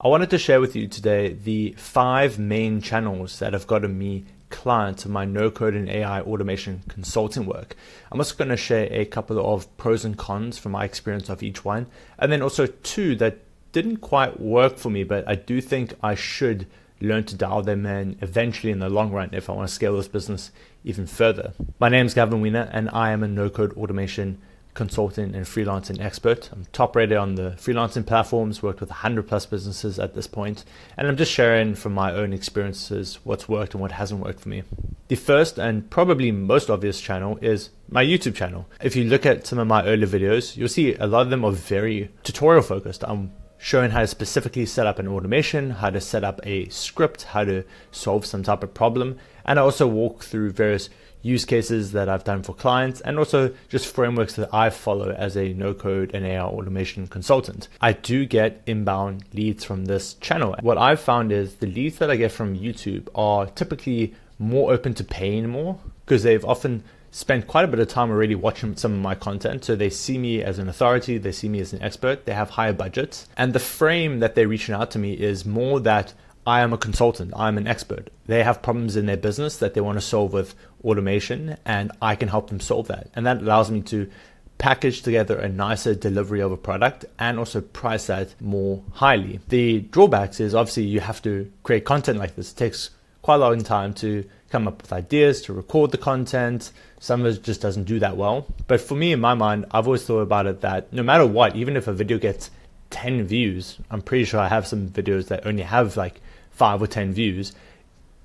I wanted to share with you today the 5 main channels that have gotten me clients of my no-code and AI automation consulting work. I'm also going to share a couple of pros and cons from my experience of each one, and then also 2 that didn't quite work for me, but I do think I should learn to dial them in eventually in the long run if I want to scale this business even further. My name is Gavin Wiener, and I am a no-code automation consultant and freelancing expert. I'm top rated on the freelancing platforms, worked with 100 plus businesses at this point, and I'm just sharing from my own experiences what's worked and what hasn't worked for me. The first and probably most obvious channel is my YouTube channel. If you look at some of my earlier videos, you'll see a lot of them are very tutorial focused. I'm showing how to specifically set up an automation, how to set up a script, how to solve some type of problem, and I also walk through various use cases that I've done for clients and also just frameworks that I follow as a no-code and AI automation consultant. I do get inbound leads from this channel. What I've found is the leads that I get from YouTube are typically more open to paying more because they've often spent quite a bit of time already watching some of my content. So they see me as an authority, they see me as an expert, they have higher budgets. And the frame that they're reaching out to me is more that I am a consultant, I'm an expert. They have problems in their business that they want to solve with automation, and I can help them solve that. And that allows me to package together a nicer delivery of a product and also price that more highly. The drawbacks is obviously you have to create content like this. It takes quite a long time to come up with ideas, to record the content. Some of it just doesn't do that well. But for me, in my mind, I've always thought about it that no matter what, even if a video gets 10 views, I'm pretty sure I have some videos that only have like 5 or 10 views.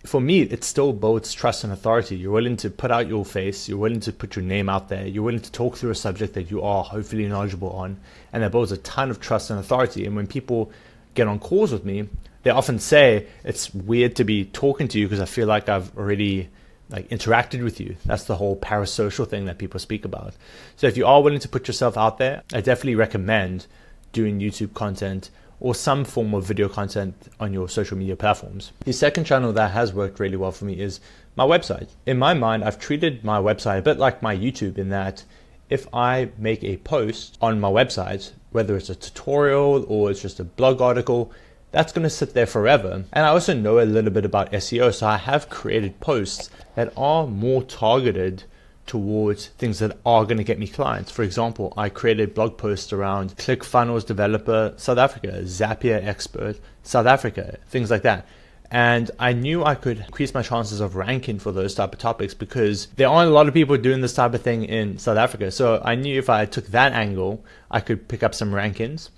For me, it still builds trust and authority. You're willing to put out your face, you're willing to put your name out there, you're willing to talk through a subject that you are hopefully knowledgeable on, and that builds a ton of trust and authority. And when people get on calls with me, they often say, it's weird to be talking to you because I feel like I've already interacted with you. That's the whole parasocial thing that people speak about. So if you are willing to put yourself out there, I definitely recommend doing YouTube content or some form of video content on your social media platforms. The second channel that has worked really well for me is my website. In my mind, I've treated my website a bit like my YouTube in that if I make a post on my website, whether it's a tutorial or it's just a blog article, that's going to sit there forever. And I also know a little bit about SEO, so I have created posts that are more targeted towards things that are going to get me clients. For example, I created blog posts around ClickFunnels developer South Africa, Zapier expert South Africa, things like that. And I knew I could increase my chances of ranking for those type of topics because there aren't a lot of people doing this type of thing in South Africa. So I knew if I took that angle, I could pick up some rankings.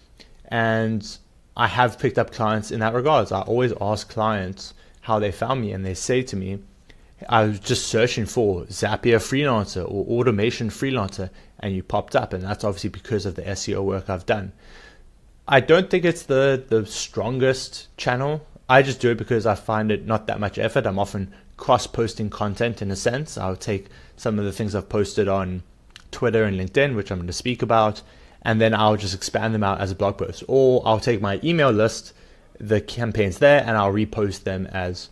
And I have picked up clients in that regards. I always ask clients how they found me, and they say to me, I was just searching for Zapier freelancer or automation freelancer, and you popped up, and that's obviously because of the SEO work I've done. I don't think it's the strongest channel. I just do it because I find it not that much effort. I'm often cross-posting content in a sense. I'll take some of the things I've posted on Twitter and LinkedIn, which I'm going to speak about, and then I'll just expand them out as a blog post. Or I'll take my email list, the campaigns there, and I'll repost them as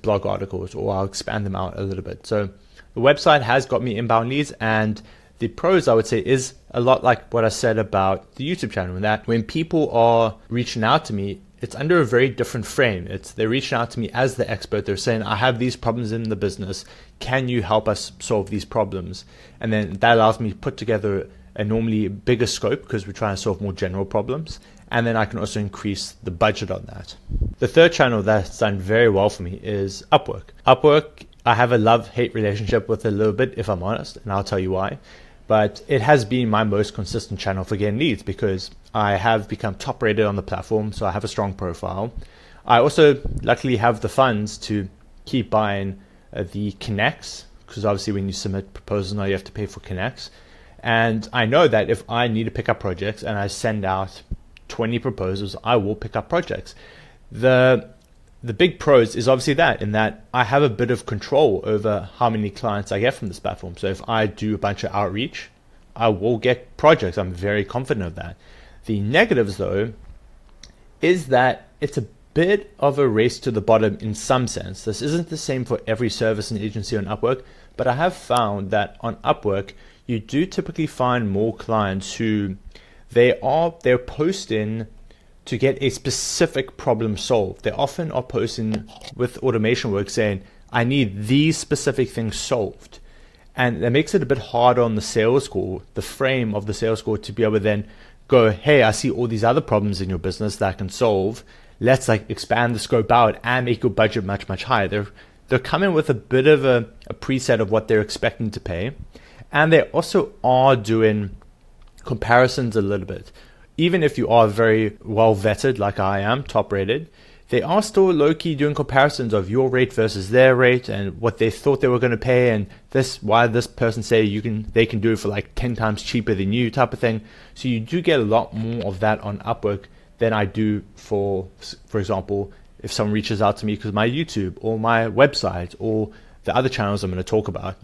blog articles, or I'll expand them out a little bit. So the website has got me inbound leads, and the pros I would say is a lot like what I said about the YouTube channel, in that when people are reaching out to me, it's under a very different frame. They're reaching out to me as the expert. They're saying, I have these problems in the business. Can you help us solve these problems? And then that allows me to put together a normally bigger scope because we're trying to solve more general problems. And then I can also increase the budget on that. The third channel that's done very well for me is Upwork. Upwork, I have a love-hate relationship with a little bit, if I'm honest, and I'll tell you why. But it has been my most consistent channel for getting leads because I have become top rated on the platform, so I have a strong profile. I also luckily have the funds to keep buying the connects, because obviously when you submit proposals now you have to pay for connects. And I know that if I need to pick up projects and I send out 20 proposals, I will pick up projects. The big pros is obviously that, in that I have a bit of control over how many clients I get from this platform. So if I do a bunch of outreach, I will get projects. I'm very confident of that. The negatives though is that it's a bit of a race to the bottom in some sense. This isn't the same for every service and agency on Upwork, but I have found that on Upwork, you do typically find more clients who they're posting to get a specific problem solved. They often are posting with automation work saying, I need these specific things solved. And that makes it a bit harder on the sales call, the frame of the sales call, to be able to then go, hey, I see all these other problems in your business that I can solve. Let's like expand the scope out and make your budget much, much higher. They're coming with a bit of a preset of what they're expecting to pay. And they also are doing comparisons a little bit. Even if you are very well vetted, like I am, top rated, they are still low-key doing comparisons of your rate versus their rate and what they thought they were going to pay, and why this person say they can do it for like 10 times cheaper than you, type of thing. So you do get a lot more of that on Upwork than I do for example, if someone reaches out to me because my YouTube or my website or the other channels I'm going to talk about.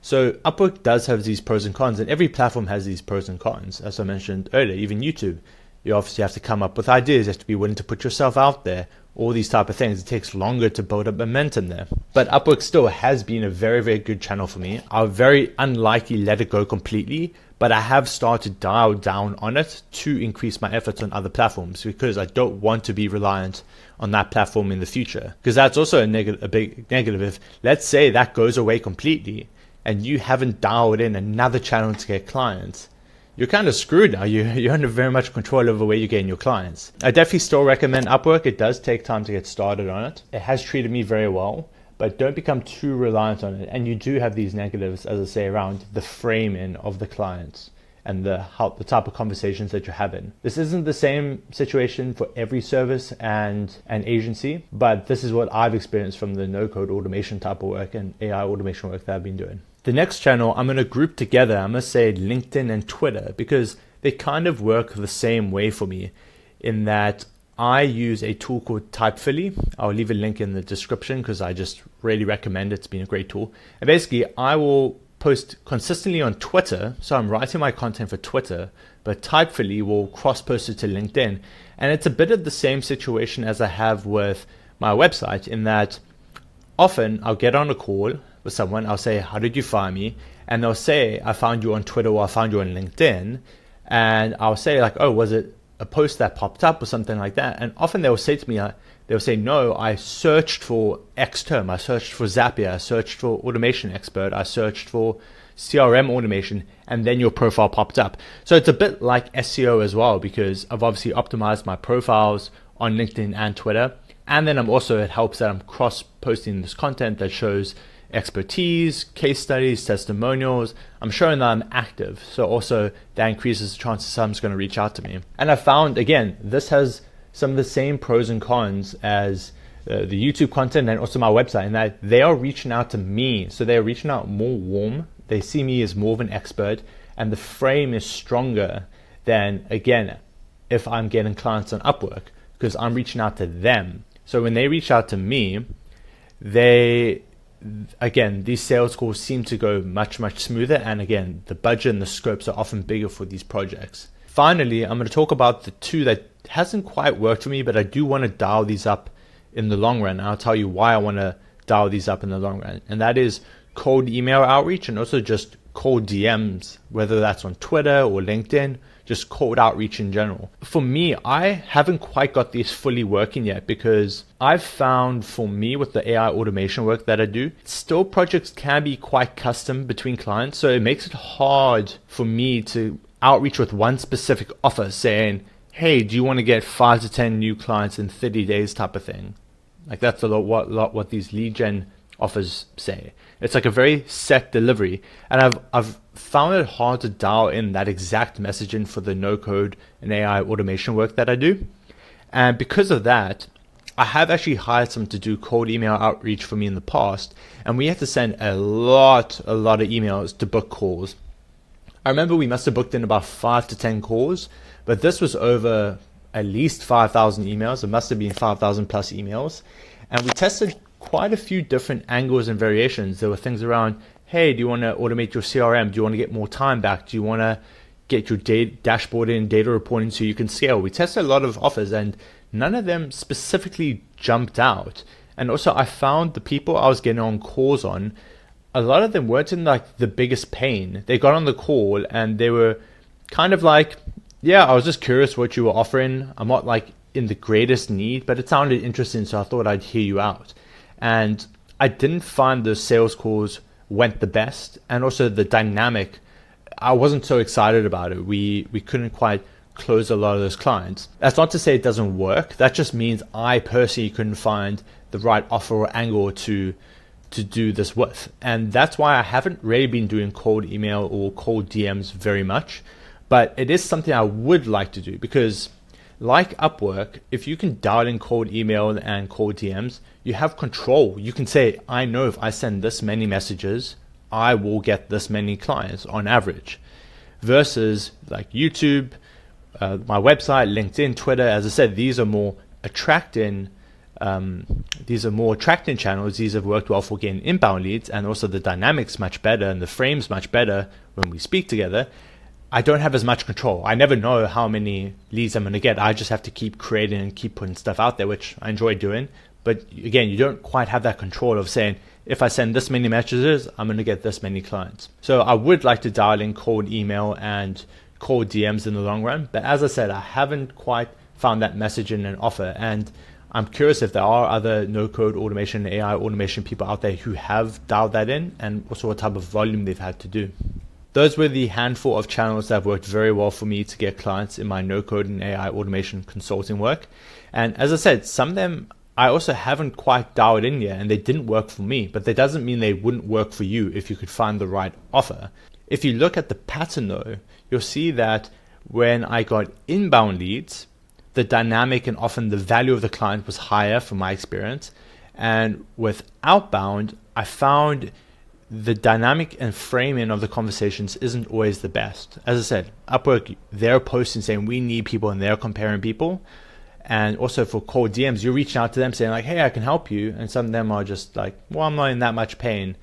So Upwork does have these pros and cons, and every platform has these pros and cons. As I mentioned earlier, even YouTube, you obviously have to come up with ideas, you have to be willing to put yourself out there, all these type of things. It takes longer to build up momentum there. But Upwork still has been a very, very good channel for me. I'll very unlikely let it go completely, but I have started to dial down on it to increase my efforts on other platforms, because I don't want to be reliant on that platform in the future. Because that's also a big negative. If, let's say, that goes away completely and you haven't dialed in another channel to get clients, you're kind of screwed now. You're under very much control over where you're getting your clients. I definitely still recommend Upwork. It does take time to get started on it. It has treated me very well, but don't become too reliant on it. And you do have these negatives, as I say, around the framing of the clients and the type of conversations that you're having. This isn't the same situation for every service and an agency, but this is what I've experienced from the no-code automation type of work and AI automation work that I've been doing. The next channel I'm going to group together, I'm going to say LinkedIn and Twitter, because they kind of work the same way for me, in that I use a tool called Typefully. I'll leave a link in the description because I just really recommend it. It's been a great tool. And basically, I will post consistently on Twitter. So I'm writing my content for Twitter, but Typefully will cross-post it to LinkedIn. And it's a bit of the same situation as I have with my website, in that often I'll get on a call with someone, I'll say, how did you find me? And they'll say, I found you on Twitter or I found you on LinkedIn. And I'll say like, oh, was it a post that popped up or something like that? And often they'll say to me, they'll say, no, I searched for X term. I searched for Zapier. I searched for automation expert. I searched for CRM automation, and then your profile popped up. So it's a bit like SEO as well, because I've obviously optimized my profiles on LinkedIn and Twitter. And then it helps that I'm cross-posting this content that shows expertise, case studies, testimonials. I'm showing that I'm active. So also that increases the chances someone's going to reach out to me. And I found, again, this has some of the same pros and cons as the YouTube content and also my website, in that they are reaching out to me. So they're reaching out more warm. They see me as more of an expert, and the frame is stronger than, again, if I'm getting clients on Upwork, because I'm reaching out to them. So when they reach out to me, again, these sales calls seem to go much, much smoother. And again, the budget and the scopes are often bigger for these projects. Finally, I'm going to talk about the two that hasn't quite worked for me, but I do want to dial these up in the long run. And I'll tell you why I want to dial these up in the long run. And that is cold email outreach, and also just cold DMs, whether that's on Twitter or LinkedIn, just cold outreach in general. For me, I haven't quite got these fully working yet, because I've found, for me, with the AI automation work that I do, still projects can be quite custom between clients. So it makes it hard for me to outreach with one specific offer saying, hey, do you want to get 5 to 10 new clients in 30 days type of thing? Like that's a lot what these lead gen offers say. It's like a very set delivery, and I've found it hard to dial in that exact messaging for the no code and AI automation work that I do. And because of that, I have actually hired someone to do cold email outreach for me in the past, and we had to send a lot of emails to book calls. I remember we must have booked in about 5 to 10 calls, but this was over at least 5,000 emails. It must have been 5,000 plus emails, and we tested quite a few different angles and variations. There were things around, hey, do you want to automate your CRM? Do you want to get more time back? Do you want to get your dashboard in, data reporting so you can scale? We tested a lot of offers, and none of them specifically jumped out. And also I found the people I was getting on calls on, a lot of them weren't in like the biggest pain. They got on the call and they were kind of like, yeah, I was just curious what you were offering. I'm not like in the greatest need, but it sounded interesting, so I thought I'd hear you out. And I didn't find the sales calls went the best, and also the dynamic, I wasn't so excited about it. We couldn't quite close a lot of those clients. That's not to say it doesn't work. That just means I personally couldn't find the right offer or angle to do this with. And that's why I haven't really been doing cold email or cold DMs very much. But it is something I would like to do, because like Upwork, if you can dial in cold email and cold DMs, you have control. You can say, I know if I send this many messages, I will get this many clients on average. Versus like YouTube, my website, LinkedIn, Twitter, as I said, these are more attracting channels. These have worked well for getting inbound leads, and also the dynamics much better and the frames much better when we speak together. I don't have as much control. I never know how many leads I'm going to get. I just have to keep creating and keep putting stuff out there, which I enjoy doing. But again, you don't quite have that control of saying, if I send this many messages, I'm going to get this many clients. So I would like to dial in cold email and cold DMs in the long run. But as I said, I haven't quite found that message in an offer. And I'm curious if there are other no-code automation, AI automation people out there who have dialed that in, and also what type of volume they've had to do. Those were the handful of channels that have worked very well for me to get clients in my no-code and AI automation consulting work. And as I said, some of them I also haven't quite dialed in yet, and they didn't work for me, but that doesn't mean they wouldn't work for you if you could find the right offer. If you look at the pattern though, you'll see that when I got inbound leads, the dynamic and often the value of the client was higher from my experience. And with outbound, I found the dynamic and framing of the conversations isn't always the best. As I said, Upwork, they're posting saying we need people, and they're comparing people. And also for cold DMs, you're reaching out to them saying like, hey, I can help you. And some of them are just like, well, I'm not in that much pain.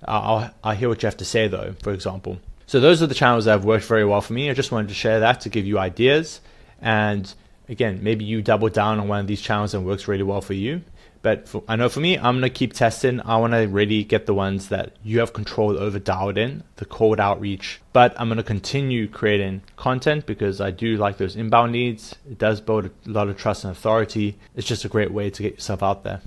I'll hear what you have to say though, for example. So those are the channels that have worked very well for me. I just wanted to share that to give you ideas. And again, maybe you double down on one of these channels and works really well for you. But I know for me, I'm going to keep testing. I want to really get the ones that you have control over dialed in, the cold outreach. But I'm going to continue creating content because I do like those inbound leads. It does build a lot of trust and authority. It's just a great way to get yourself out there.